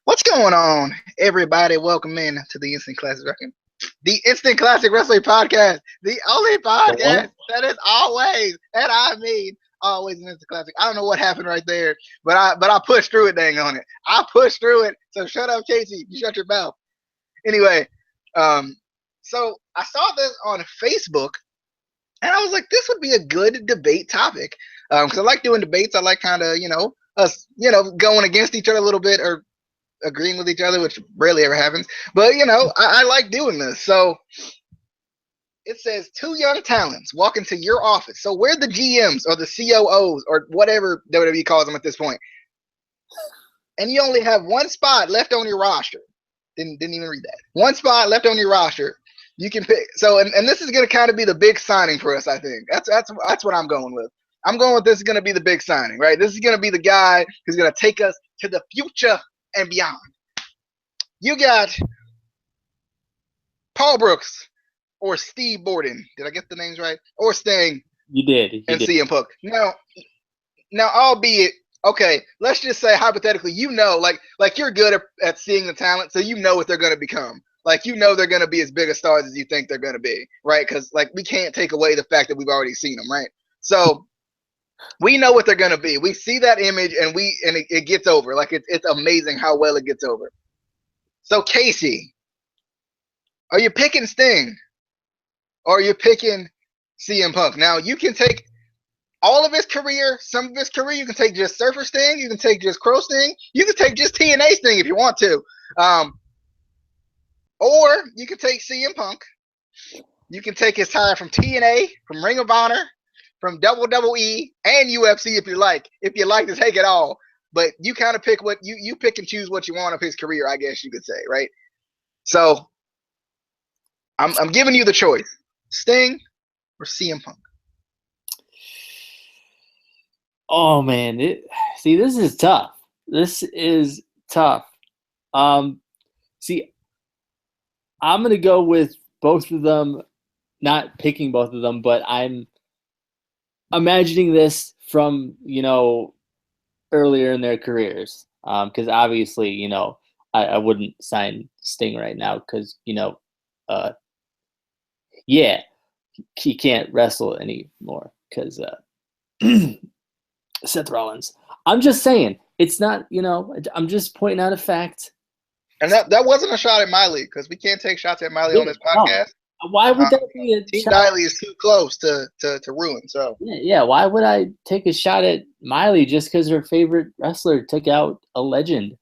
What's going on, everybody? Welcome in to the Instant Classic Wrestling Podcast, the only What? podcast that is always, and I mean always an instant classic. I don't know what happened right there, but I pushed through it. Dang on it, I pushed through it. So shut up, Casey. You shut your mouth. Anyway, um, so I saw this on Facebook, and I was like, this would be a good debate topic because I like doing debates. I like kind of us going against each other a little bit or agreeing with each other, which rarely ever happens. But I like doing this. So it says two young talents walk into your office. So we're the GMs or the COOs or whatever WWE calls them at this point, and you only have one spot left on your roster. Didn't even read that. One spot left on your roster. You can pick. So and this is going to kind of be the big signing for us. I think that's what I'm going with. I'm going with this is going to be the big signing, right? This is going to be the guy who's going to take us to the future and beyond. You got Paul Brooks or Steve Borden. Did I get the names right? Or Sting You did. You and did. CM Punk. Now, albeit okay, let's just say hypothetically, like you're good at seeing the talent, so you know what they're going to become. Like they're going to be as big a stars as you think they're going to be, right? Because like we can't take away the fact that we've already seen them, right? So we know what they're going to be. We see that image, and it gets over. Like it's amazing how well it gets over. So Casey, are you picking Sting or are you picking CM Punk? Now you can take all of his career, some of his career. You can take just Surfer Sting. You can take just Crow Sting. You can take just TNA Sting if you want to. Or you can take CM Punk. You can take his time from TNA, from Ring of Honor, from WWE, and UFC if you like. If you like to take it all. But you kind of pick what you pick and choose what you want of his career, I guess you could say, right? So I'm giving you the choice: Sting or CM Punk. Oh man, see, this is tough. This is tough. Um, see, I'm gonna go with both of them. Not picking both of them, but I'm imagining this from earlier in their careers. Because obviously, I wouldn't sign Sting right now because uh, yeah, he can't wrestle anymore because Seth Rollins. I'm just saying, it's not, I'm just pointing out a fact. And that wasn't a shot at Miley because we can't take shots at Miley on this No. podcast. Why would that be a Team shot? Miley is too close to ruin. So Yeah, why would I take a shot at Miley just because her favorite wrestler took out a legend?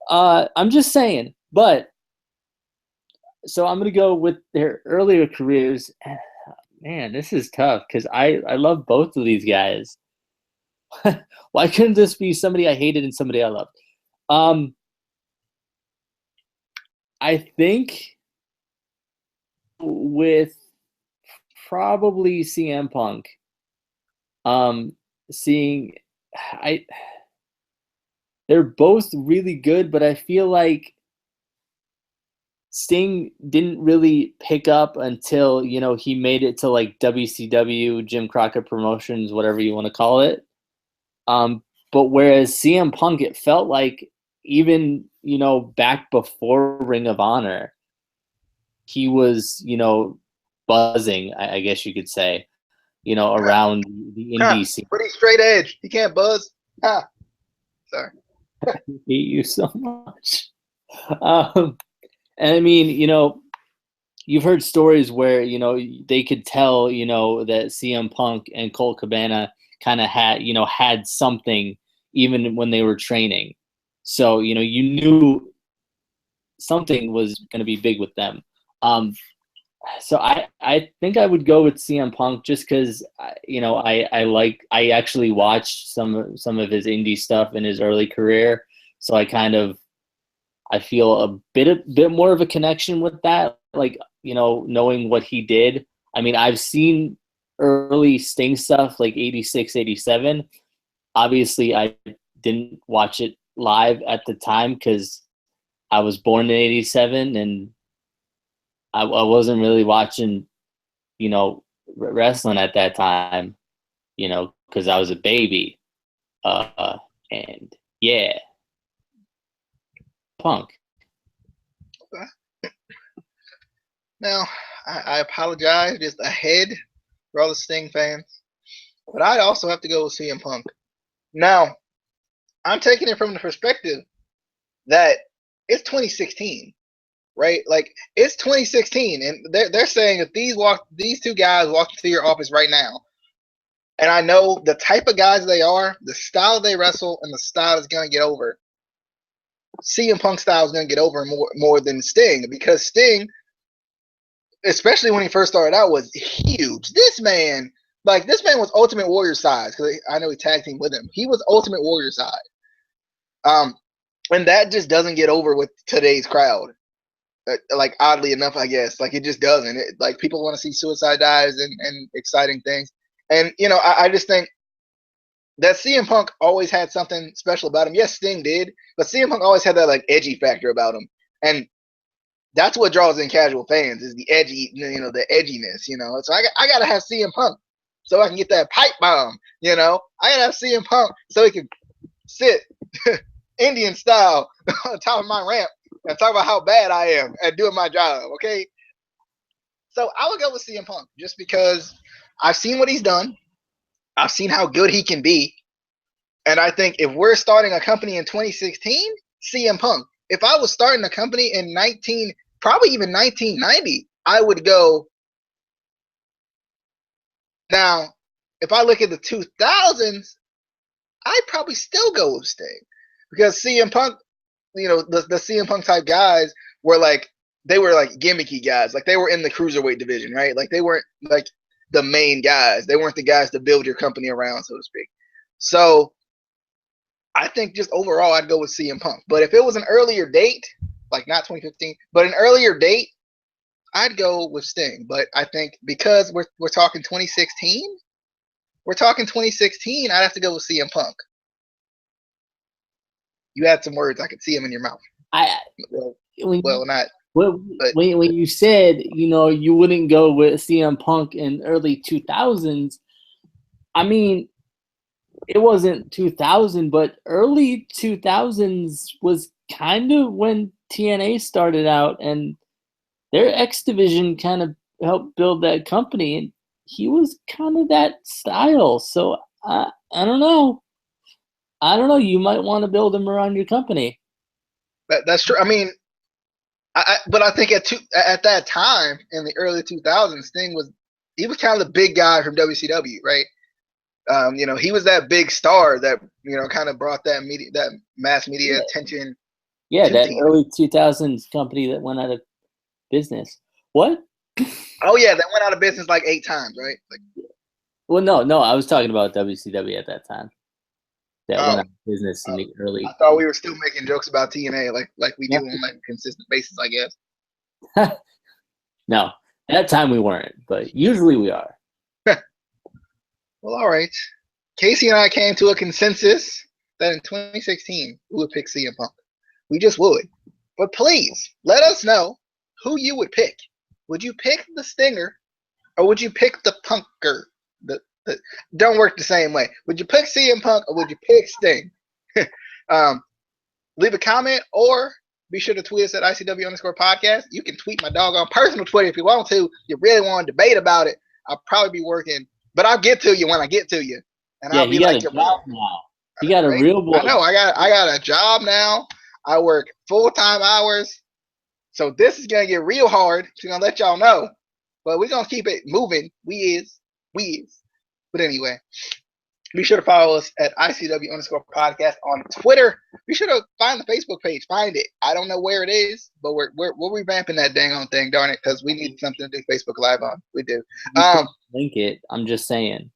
I'm just saying, but so I'm gonna go with their earlier careers. Man, this is tough because I love both of these guys. Why couldn't this be somebody I hated and somebody I loved? I think with probably CM Punk, seeing they're both really good, but I feel like Sting didn't really pick up until he made it to like WCW, Jim Crockett Promotions, whatever you want to call it. But whereas CM Punk, it felt like even back before Ring of Honor, he was buzzing, I guess you could say, around the indie scene. pretty straight edge. He can't buzz. Sorry. I hate you so much. And I mean, you've heard stories where they could tell that CM Punk and Colt Cabana kind of had something even when they were training. So you knew something was going to be big with them. So I think I would go with CM Punk just because I actually watched some of his indie stuff in his early career, so I feel a bit more of a connection with that, like knowing what he did. I mean, I've seen early Sting stuff like 86, 87. Obviously, I didn't watch it live at the time because I was born in 87 and I wasn't really watching, wrestling at that time, because I was a baby. And yeah. Punk. Okay. Now, I apologize just ahead for all the Sting fans, but I also have to go with CM Punk. Now, I'm taking it from the perspective that it's 2016, right? Like it's 2016, and they're saying if these two guys walk into your office right now, and I know the type of guys they are, the style they wrestle, and the style is gonna get over. CM Punk style is gonna get over more than Sting, because Sting, especially when he first started out, was huge. This man was Ultimate Warrior size, because I know he tag teamed with him. He was Ultimate Warrior size. And that just doesn't get over with today's crowd. Like oddly enough, I guess, like it just doesn't. Like people want to see suicide dives and exciting things. And I just think that CM Punk always had something special about him. Yes, Sting did, but CM Punk always had that like edgy factor about him, and that's what draws in casual fans is the edgy, the edginess. So I gotta have CM Punk so I can get that pipe bomb. I gotta have CM Punk so he can sit Indian style on top of my ramp and talk about how bad I am at doing my job. Okay, so I would go with CM Punk just because I've seen what he's done. I've seen how good he can be. And I think if we're starting a company in 2016, CM Punk. If I was starting a company in probably even 1990, I would go. Now, if I look at the 2000s, I'd probably still go with Sting. Because CM Punk, the CM Punk type guys were like, they were like gimmicky guys. Like they were in the cruiserweight division, right? Like they weren't like the main guys. They weren't the guys to build your company around, so to speak. So I think just overall, I'd go with CM Punk. But if it was an earlier date, like not 2015, but an earlier date, I'd go with Sting. But I think because we're talking 2016, I'd have to go with CM Punk. You had some words. I could see them in your mouth. Not. When you said, you wouldn't go with CM Punk in early 2000s, I mean, it wasn't 2000, but early 2000s was kind of when TNA started out, and their X division kind of helped build that company, and he was kind of that style. So I don't know. You might want to build him around your company. That's true. I mean, but I think at that time in the early 2000s, Sting was kind of the big guy from WCW, right? He was that big star that kind of brought that mass media attention. Yeah, that early 2000s company that went out of business. What? Oh yeah, that went out of business like 8 times, right? Well, no, I was talking about WCW at that time. That went out of business in the early. I thought we were still making jokes about TNA, like we do on like a consistent basis, I guess. No, that time we weren't, but usually we are. Well, all right. Casey and I came to a consensus that in 2016 we would pick CM Punk. We just would. But please let us know who you would pick. Would you pick the Stinger, or would you pick the Punker? Don't work the same way. Would you pick CM Punk, or would you pick Sting? Leave a comment, or be sure to tweet us at ICW_podcast. You can tweet my doggone personal Twitter if you want to. If you really want to debate about it, I'll probably be working. But I'll get to you when I get to you. And yeah, I'll be like, you got a real boy. I know. I got a job now. I work full-time hours. So this is gonna get real hard. So I'm gonna let y'all know. But we're gonna keep it moving. We is. But anyway, be sure to follow us at ICW_podcast on Twitter. Be sure to find the Facebook page. Find it. I don't know where it is, but we're revamping that dang on thing, darn it, because we need something to do Facebook Live on. We do. Link it. I'm just saying.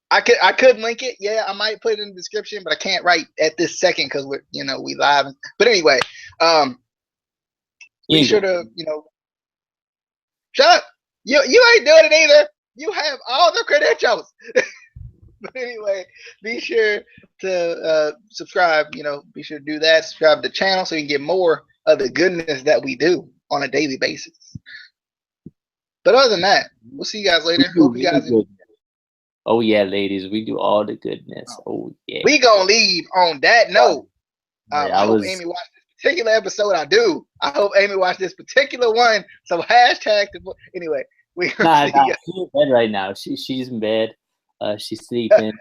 I could link it. Yeah, I might put it in the description, but I can't right at this second because we're we live. But anyway, be sure to shut up. You ain't doing it either. You have all the credentials. But anyway, be sure to subscribe. Be sure to do that. Subscribe to the channel so you can get more of the goodness that we do on a daily basis. But other than that, we'll see you guys later. Hope you guys. Oh yeah, ladies, we do all the goodness. Oh yeah. We gonna leave on that note. Yeah, I hope Amy watched this particular episode, I do. I hope Amy watched this particular one. So hashtag. Anyway, we Nah, she's in bed right now. She's in bed. She's sleeping.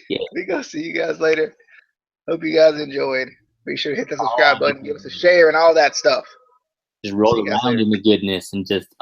Yeah. We gonna see you guys later. Hope you guys enjoyed. Be sure to hit the subscribe button, give us a share, and all that stuff. Just roll around in the goodness and just